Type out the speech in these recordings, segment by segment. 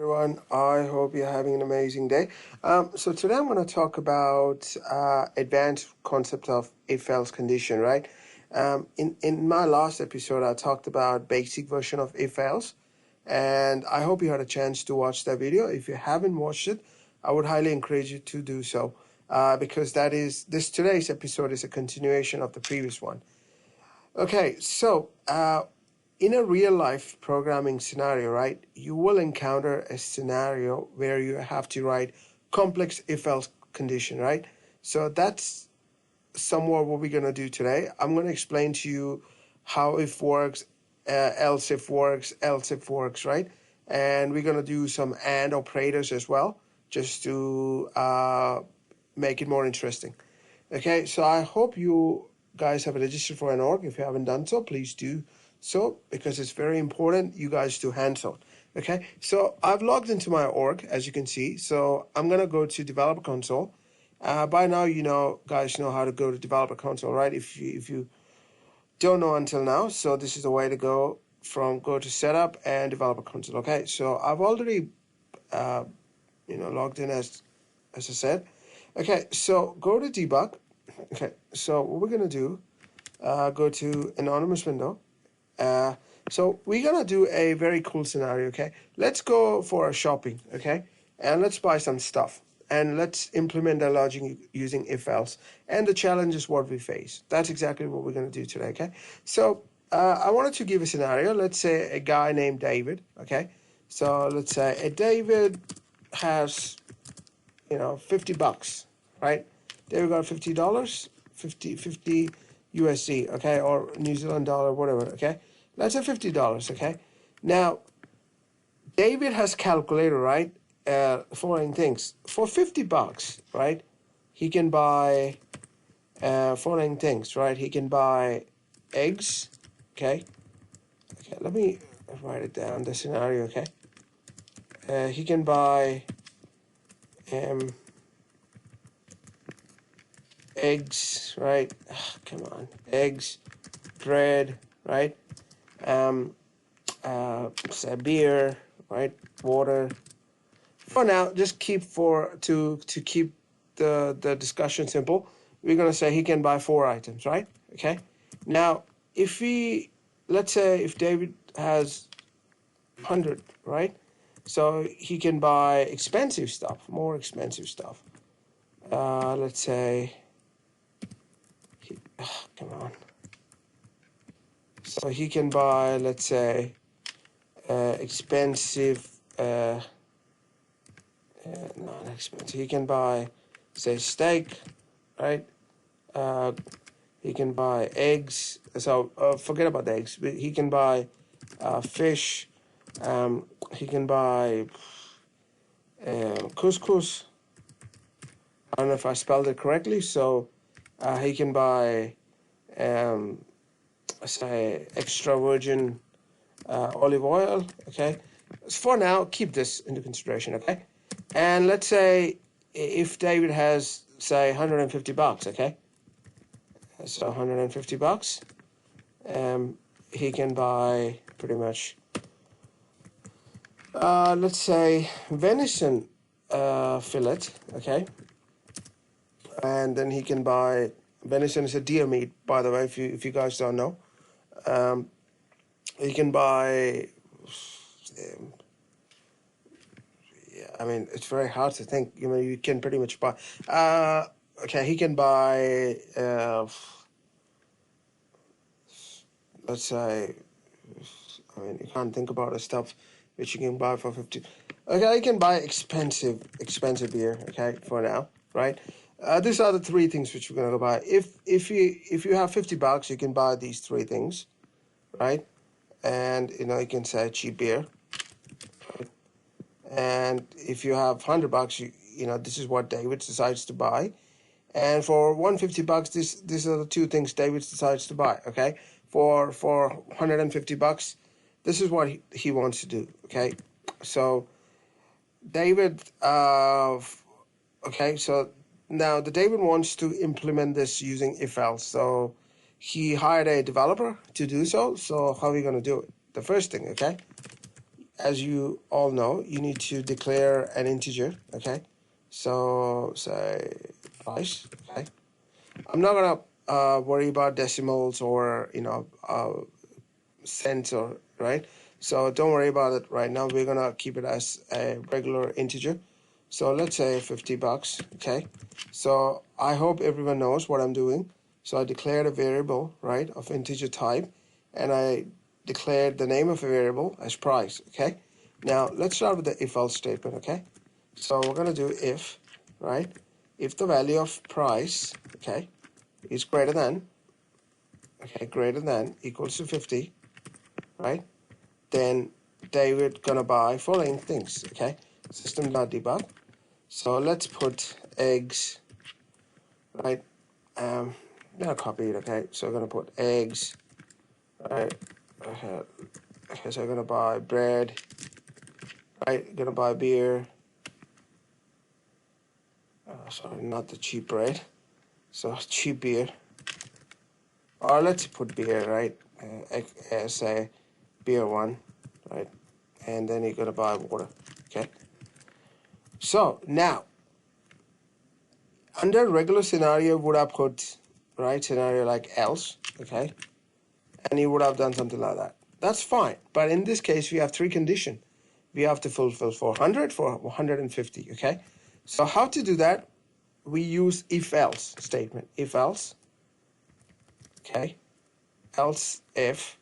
Everyone, I hope you're having an amazing day. So today I'm going to talk about advanced concept of if-else condition, right? In my last episode, I talked about basic version of if-else, and I hope you had a chance to watch that video. If you haven't watched it, I would highly encourage you to do so, because today's episode is a continuation of the previous one. Okay, so in a real life programming scenario, right, you will encounter a scenario where you have to write complex if-else condition, right? So that's somewhat what we're going to do today. I'm going to explain to you how if works, else if works, right? And we're going to do some and operators as well, just to make it more interesting. Okay, so I hope you guys have registered for an org. If you haven't done so, please do so, because it's very important you guys do hands-on. Okay, so I've logged into my org, as you can see. So I'm going to go to developer console. By now, guys know how to go to developer console, right? If you don't know until now, so this is the way to go to setup and developer console. Okay, so I've already logged in as I said. Okay, so go to debug. Okay, so what we're gonna do, go to anonymous window. So we're gonna do a very cool scenario. Okay, let's go for a shopping. Okay, and let's buy some stuff, and let's implement the logic using if else. And the challenge is what we face. That's exactly what we're gonna do today. Okay, so I wanted to give a scenario. Let's say a guy named David. Okay, so let's say a David has $50, right? David got $50, 50 USD, okay, or New Zealand dollar, whatever, okay? Let's say $50, okay? Now, David has calculated, right, following things. For $50, right, he can buy following things, right? He can buy eggs, okay? Okay, let me write it down, the scenario, okay? He can buy eggs, right? Come on, eggs, bread, right? Say beer, right? Water. For now, just keep to keep the discussion simple. We're gonna say he can buy 4 items, right? Okay. Now, let's say if David has 100, right? So he can buy expensive stuff, more expensive stuff. Let's say, come on. So he can buy, let's say, expensive, not expensive. He can buy, say, steak, right? He can buy eggs. So forget about the eggs. He can buy fish. He can buy couscous. I don't know if I spelled it correctly. So he can buy, say, extra virgin olive oil. Okay. For now, keep this into consideration. Okay. And let's say if David has, say, $150. Okay. So $150. He can buy pretty much, let's say, venison fillet, okay? And then he can buy, venison is a deer meat, by the way, if you guys don't know. He can buy, I mean, it's very hard to think. You can pretty much buy, okay, he can buy, let's say, I mean, you can't think about the stuff which you can buy for 50. Okay, you can buy expensive beer, okay, for now, right? These are the 3 things which we're gonna go buy. If you have $50, you can buy these 3 things, right? And you can say cheap beer, right? And if you have $100, this is what David decides to buy. And for $150, these are the 2 things David decides to buy, okay? For $150, this is what he wants to do, okay? So David, okay, so now the David wants to implement this using if-else. So he hired a developer to do so. So how are we going to do it? The first thing, okay? as you all know, you need to declare an integer, okay? So say price, okay? I'm not gonna worry about decimals or cents or right. So don't worry about it right now. We're gonna keep it as a regular integer. So let's say $50, okay? So I hope everyone knows what I'm doing. So I declared a variable, right, of integer type, and I declared the name of a variable as price, okay? Now let's start with the if-else statement, okay? So we're gonna do if, right? If the value of price, okay, is greater than, equals to 50, right? Then David gonna buy following things, okay? System.debug. So let's put eggs, right? I'm gonna copy it, okay? So I'm gonna put eggs, right? Okay, so I'm gonna buy bread, right? Gonna buy beer. Sorry, not the cheap bread. So cheap beer. Or let's put beer, right? Say beer 1, right? And then you're gonna buy water, okay? So now, under regular scenario, would I put, right, scenario like else, okay? And you would have done something like that. That's fine. But in this case, we have 3 conditions. We have to fulfill 400 for 150, okay? So how to do that? We use if-else statement. If-else, okay? Else if,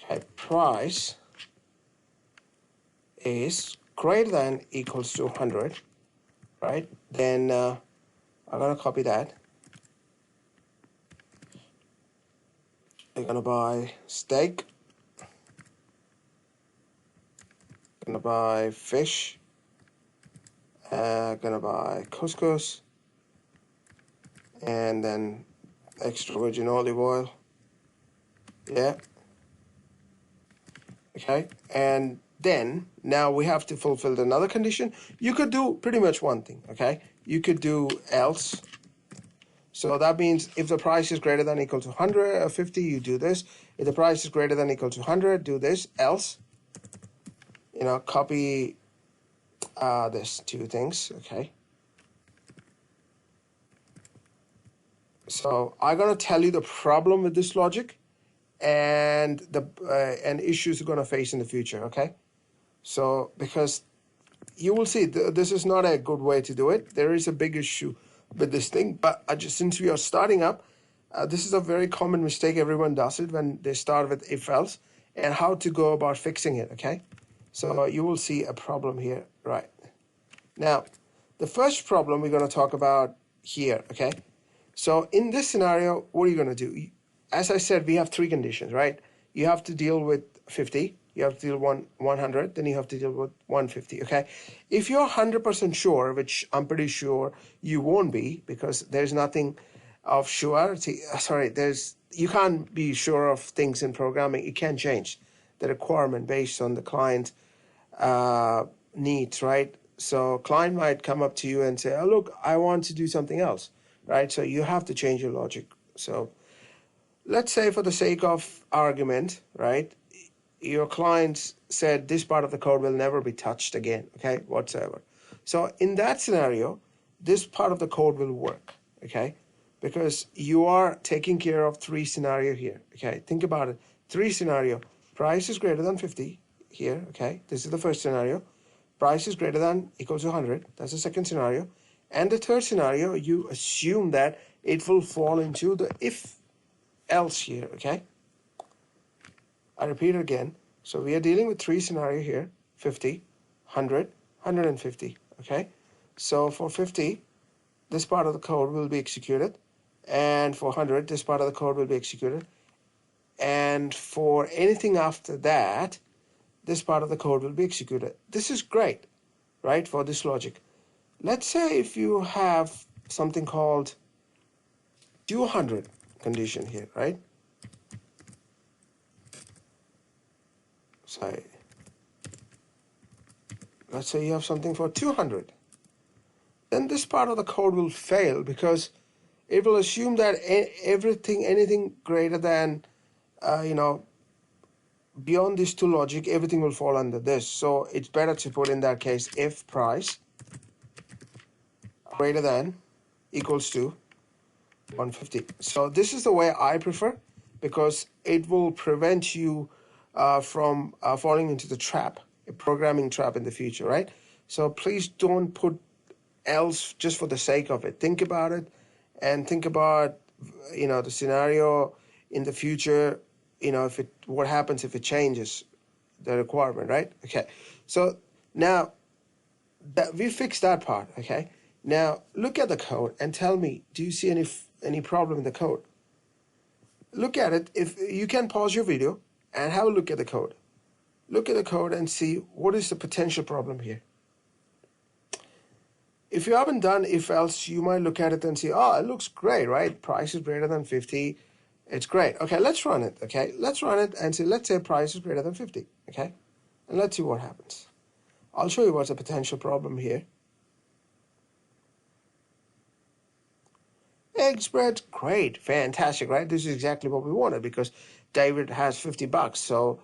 okay, price is greater than equals to 100, right? Then I'm gonna copy that. I'm gonna buy steak. Gonna buy fish. Gonna buy couscous. And then extra virgin olive oil. Yeah. Okay. And then now we have to fulfill another condition. You could do pretty much one thing. Okay. You could do else. So that means if the price is greater than equal to 150, you do this. If the price is greater than equal to 100, do this. Else, copy this 2 things. Okay. So I'm gonna tell you the problem with this logic, and the issues you're gonna face in the future. Okay. So because you will see this is not a good way to do it. There is a big issue with this thing, but since we are starting up, this is a very common mistake. Everyone does it when they start with if else, and how to go about fixing it. Okay. So you will see a problem here, right? Now, the first problem we're going to talk about here, okay? So in this scenario, what are you going to do? As I said, we have 3 conditions, right? You have to deal with 50, you have to deal with 100, then you have to deal with 150, okay? If you're 100% sure, which I'm pretty sure you won't be, because there's nothing of surety, you can't be sure of things in programming. It can change the requirement based on the client needs, right? So client might come up to you and say, oh, look, I want to do something else, right? So you have to change your logic. So let's say for the sake of argument, right, your client said this part of the code will never be touched again, okay, whatsoever. So in that scenario, this part of the code will work, okay, because you are taking care of 3 scenario here, okay? Think about it. 3 scenario. Price is greater than 50 here, okay? This is the first scenario. Price is greater than equals to 100. That's the second scenario. And the third scenario, you assume that it will fall into the if else here, okay? I repeat it again. So we are dealing with 3 scenario here, 50, 100, 150, okay? So for 50, this part of the code will be executed. And for 100, this part of the code will be executed. And for anything after that, this part of the code will be executed. This is great, right, for this logic. Let's say if you have something called 200 condition here, right? So let's say you have something for 200. Then this part of the code will fail because it will assume that anything greater than, beyond these two logic, everything will fall under this. So it's better to put in that case if price greater than equals to 150. So this is the way I prefer, because it will prevent you from falling into the trap, a programming trap in the future, right? So please don't put else just for the sake of it. Think about it, and think about, you know, the scenario in the future, you know, if it, what happens if it changes the requirement, right? Okay, so now that we fixed that part, okay, now look at the code and tell me, do you see any problem in the code? Look at it. If you can pause your video and have a look at the code, look at the code and see what is the potential problem here. If you haven't done if else, you might look at it and see, oh, it looks great, right? Price is greater than 50. It's great. Okay, let's run it. Okay, let's run it and say, let's say price is greater than 50. Okay, and let's see what happens. I'll show you what's a potential problem here. Egg spread, great, fantastic, right? This is exactly what we wanted, because David has $50. So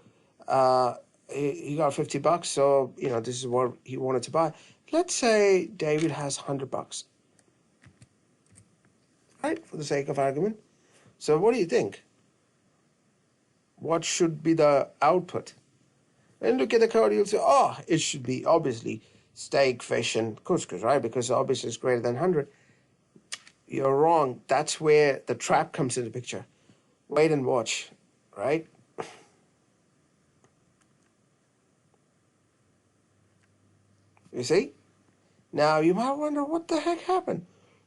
he got $50. So, you know, this is what he wanted to buy. Let's say David has $100, right? For the sake of argument. So what do you think? What should be the output? And look at the code, you'll say, oh, it should be obviously steak, fish, and couscous, right? Because obviously it's greater than 100. You're wrong. That's where the trap comes into the picture. Wait and watch, right? You see? Now you might wonder what the heck happened.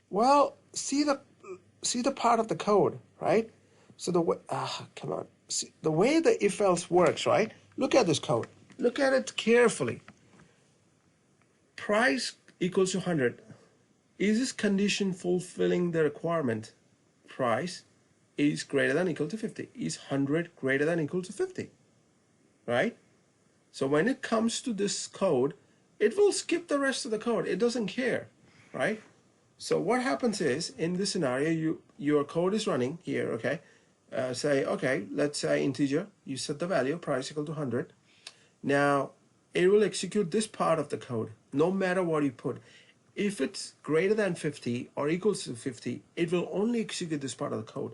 Well, see the part of the code, right? So the way, come on. See, the way the if else works, right? Look at this code. Look at it carefully. Price equals to 100. Is this condition fulfilling the requirement? Price is greater than equal to 50. Is 100 greater than equal to 50? Right? So when it comes to this code, it will skip the rest of the code. It doesn't care, right? So what happens is, in this scenario, your code is running here, okay? Say, okay, let's say integer. You set the value, price equal to 100. Now, it will execute this part of the code, no matter what you put. If it's greater than 50 or equals to 50, it will only execute this part of the code,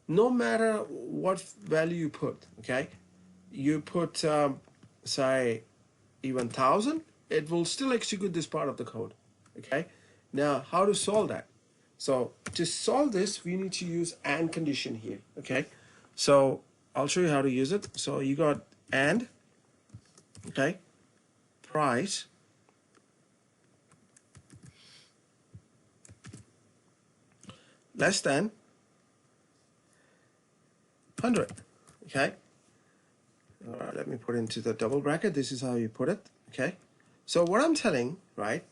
no matter what value you put, okay? You put, say, even 1,000, it will still execute this part of the code, okay? Now, how to solve that? So to solve this, we need to use AND condition here, okay? So I'll show you how to use it. So you got AND, okay, price less than 100, okay? All right, let me put into the double bracket. This is how you put it, okay? So what I'm telling, right,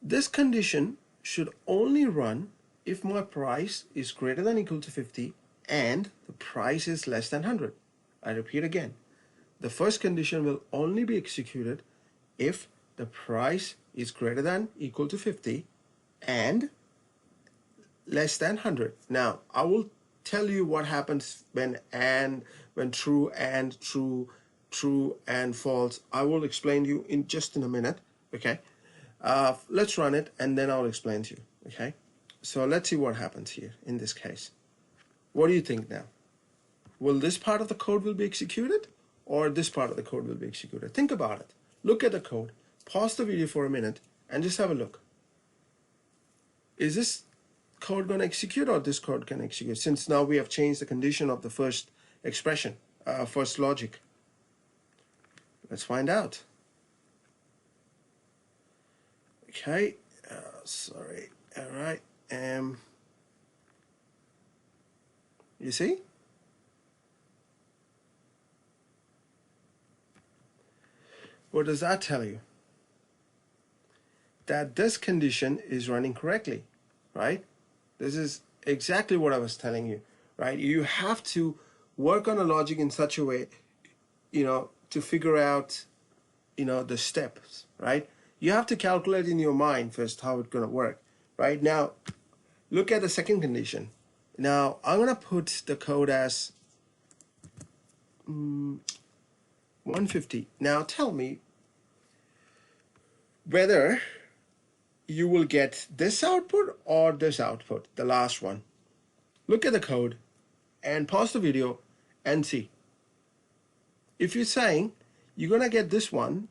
this condition should only run if my price is greater than equal to 50 and the price is less than 100. I repeat again, the first condition will only be executed if the price is greater than equal to 50 and less than 100. Now, I will tell you what happens when true and true, true and false. I will explain to you in just in a minute, okay? Let's run it and then I'll explain to you, okay? So let's see what happens here in this case. What do you think now? Will this part of the code will be executed, or this part of the code will be executed? Think about it. Look at the code. Pause the video for a minute and just have a look. Is this code going to execute, or this code can execute, since now we have changed the condition of the first expression, first logic? Let's find out. Okay, sorry, all right, you see? What does that tell you? That this condition is running correctly, right? This is exactly what I was telling you, right? You have to work on a logic in such a way, you know, to figure out, you know, the steps, right? You have to calculate in your mind first how it's going to work, right? Now, look at the second condition. Now, I'm going to put the code as 150. Now tell me whether you will get this output or this output, the last one. Look at the code and pause the video and see. If you're saying you're gonna get this one,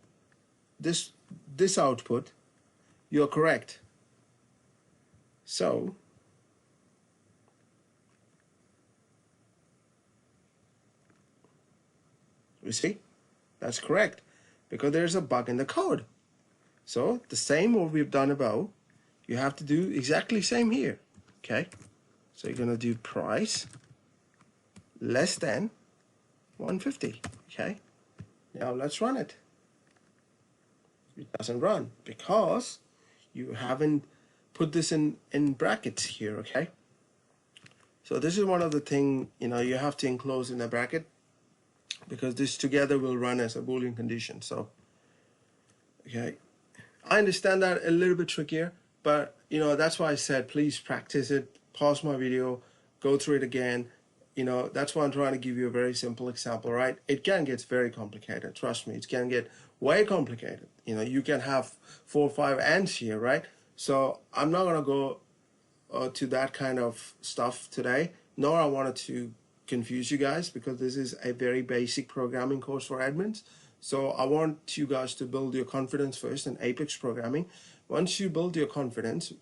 this output, you're correct. So you see, that's correct because there's a bug in the code. So the same what we've done above, you have to do exactly same here. Okay, so you're gonna do price less than 150. Okay, now let's run it. It doesn't run because you haven't put this in brackets here. Okay, so this is one of the thing, you know, you have to enclose in a bracket because this together will run as a Boolean condition. So okay, I understand that a little bit trickier, but you know, that's why I said please practice it, pause my video, go through it again. You know, that's why I'm trying to give you a very simple example, right? It can get very complicated, trust me, it can get way complicated. You know, you can have 4 or 5 ands here, right? So I'm not gonna go to that kind of stuff today, nor I wanted to confuse you guys because this is a very basic programming course for admins. So I want you guys to build your confidence first in Apex programming. Once you build your confidence,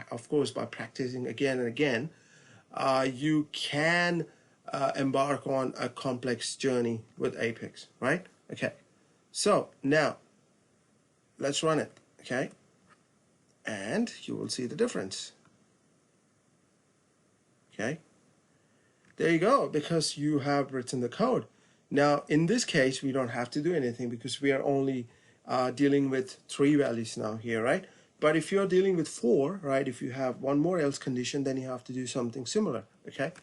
of course, by practicing again and again, you can embark on a complex journey with Apex, right? Okay, so now let's run it, okay? And you will see the difference. Okay, there you go, because you have written the code. Now, in this case, we don't have to do anything because we are only dealing with 3 values now here, right? But if you're dealing with 4, right, if you have one more else condition, then you have to do something similar, okay?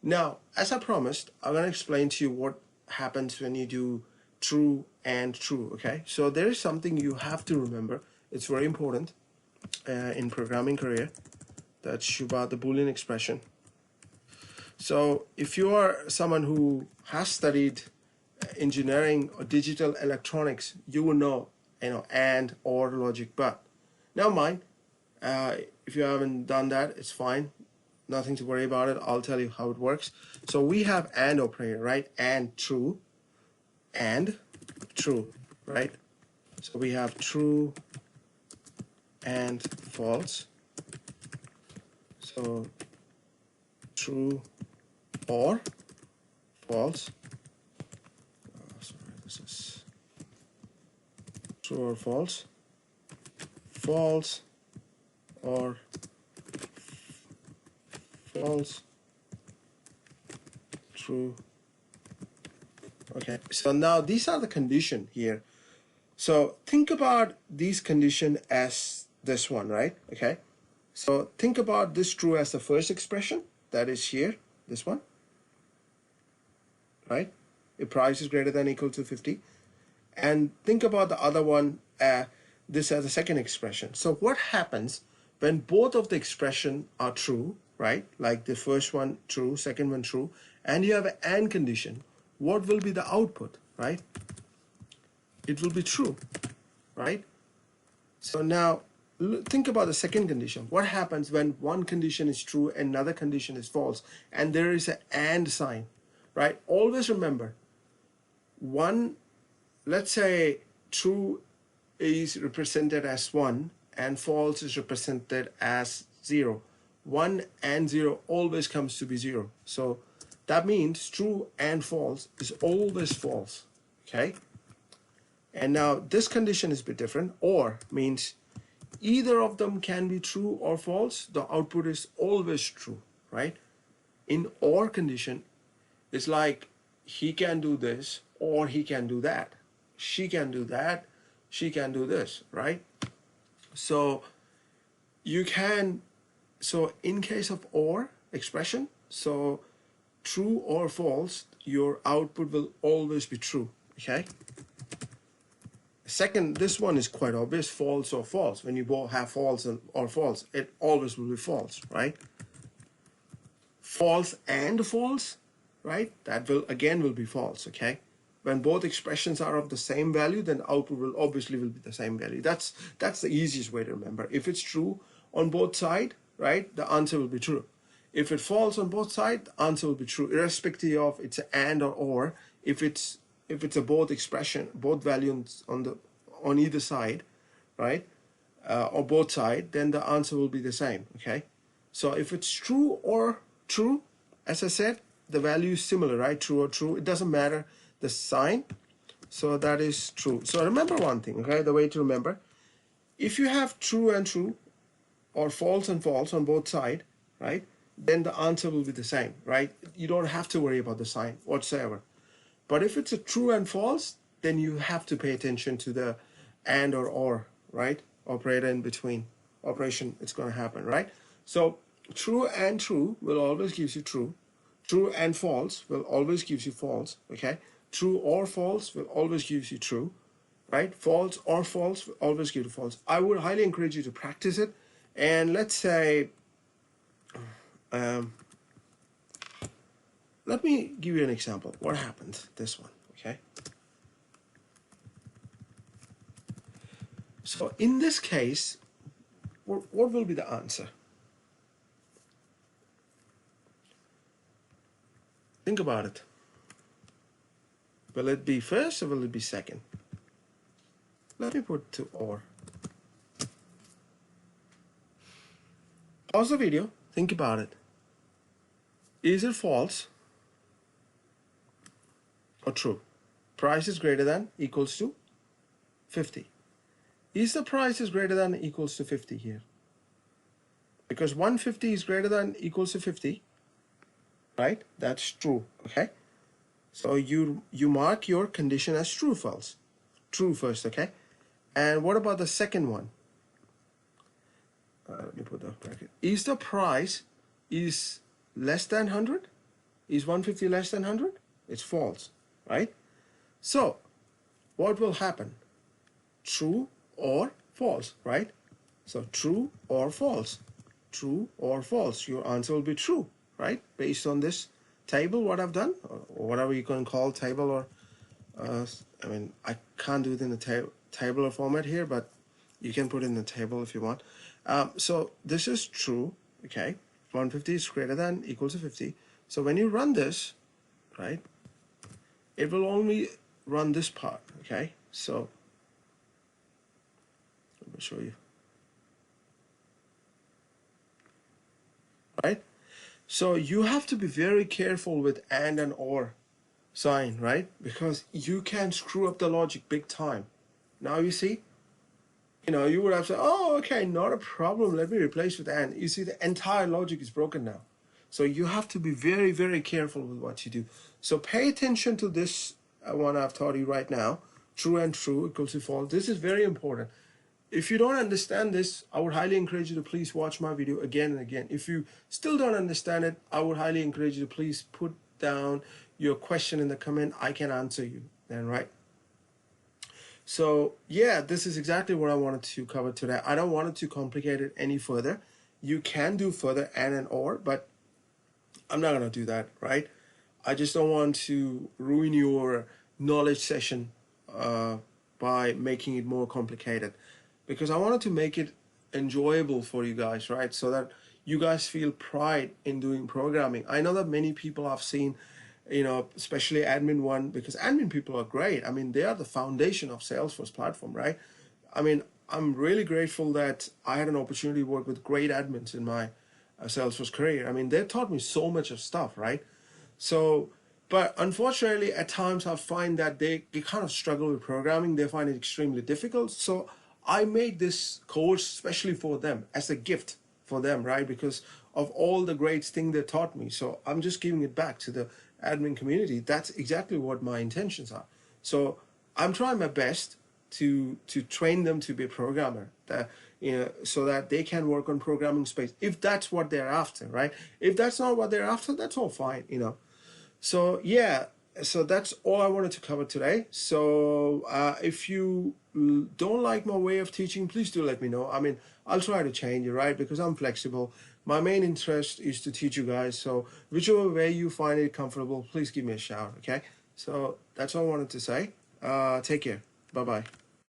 Now, as I promised, I'm going to explain to you what happens when you do true and true, okay? So there is something you have to remember. It's very important in programming career. That's about the Boolean expression. So if you are someone who has studied engineering or digital electronics, you will know, you know, and, or logic, but never mind. If you haven't done that, it's fine. Nothing to worry about it. I'll tell you how it works. So we have and operator, right? And true, right? So we have true and false. So true or false. Sorry, this is true or false. False or false. True. Okay, so now these are the condition here. So think about these condition as this one, right? Okay, so think about this true as the first expression, that is here, this one, right? If price is greater than or equal to 50. And think about the other one, this as a second expression. So what happens when both of the expression are true, right? Like the first one true, second one true, and you have an and condition, what will be the output, right? It will be true, right? So now think about the second condition. What happens when one condition is true and another condition is false, and there is an and sign, right? Always remember, one, let's say true is represented as 1 and false is represented as 0. 1 and 0 always comes to be 0. So that means true and false is always false, okay? And now this condition is a bit different. Or means either of them can be true or false. The output is always true, right? In or condition, it's like he can do this or he can do that. She can do that, she can do this, right? So you can, so in case of or expression, so true or false, your output will always be true, okay? Second, this one is quite obvious, false or false. When you both have false or false, it always will be false, right? False and false, right? That will be false, okay? When both expressions are of the same value, then output will obviously be the same value. That's the easiest way to remember. If it's true on both sides, right, the answer will be true. If it false on both sides, the answer will be true, irrespective of it's an and or. If it's a both expression, both values on either side, right, or both sides, then the answer will be the same, okay? So if it's true or true, as I said, the value is similar, right? True or true. It doesn't matter the sign. So that is true. So remember one thing, okay? The way to remember, if you have true and true or false and false on both sides, right, then the answer will be the same, right? You don't have to worry about the sign whatsoever. But if it's a true and false, then you have to pay attention to the and or, right? Operator in between operation, it's going to happen, right? So true and true will always gives you true. True and false will always gives you false, okay? True or false will always gives you true, right? False or false will always give you false. I would highly encourage you to practice it. And let's say, let me give you an example. What happened? This one, okay? So in this case, what will be the answer? Think about it. Will it be first or will it be second? Let me put to or. Pause the video. Think about it. Is it false or true? Price is greater than equals to 50. Is the price is greater than equals to 50 here? Because 150 is greater than equals to 50, right? That's true, okay? So you mark your condition as true, false. True first, okay? And what about the second one? Let me put the bracket. Is the price is less than 100? Is 150 less than 100? It's false, right? So what will happen? True or false, right? So true or false. True or false. Your answer will be true, right? Based on this table, what I've done, or whatever you can call table, or I mean, I can't do it in the tabular format here, but you can put it in the table if you want. So this is true, okay? 150 is greater than equal to 50. So when you run this, right, it will only run this part, okay? So let me show you. Right? So you have to be very careful with and or sign, right? Because you can screw up the logic big time. Now you see, you would have said, oh, okay, not a problem. Let me replace with and. You see, the entire logic is broken now. So you have to be very, very careful with what you do. So pay attention to this one I've taught you right now. True and true equals to false. This is very important. If you don't understand this, I would highly encourage you to please watch my video again and again. If you still don't understand it, I would highly encourage you to please put down your question in the comment. I can answer you then, right? So yeah, this is exactly what I wanted to cover today. I don't want it to complicate it any further. You can do further and or, but I'm not going to do that, right? I just don't want to ruin your knowledge session by making it more complicated, because I wanted to make it enjoyable for you guys, right? So that you guys feel pride in doing programming. I know that many people I've seen, especially admin one, because admin people are great. I mean, they are the foundation of Salesforce platform, right? I mean, I'm really grateful that I had an opportunity to work with great admins in my Salesforce career. I mean, they taught me so much of stuff, right? So, but unfortunately, at times I find that they kind of struggle with programming. They find it extremely difficult. So I made this course especially for them, as a gift for them, right? Because of all the great things they taught me. So I'm just giving it back to the admin community. That's exactly what my intentions are. So I'm trying my best to train them to be a programmer, so that they can work on programming space, if that's what they're after, right? If that's not what they're after, that's all fine, So yeah, So that's all I wanted to cover today. So if you don't like my way of teaching, please do let me know. I mean, I'll try to change it, right? Because I'm flexible. My main interest is to teach you guys. So whichever way you find it comfortable, please give me a shout, okay? So that's all I wanted to say. Take care. Bye-bye.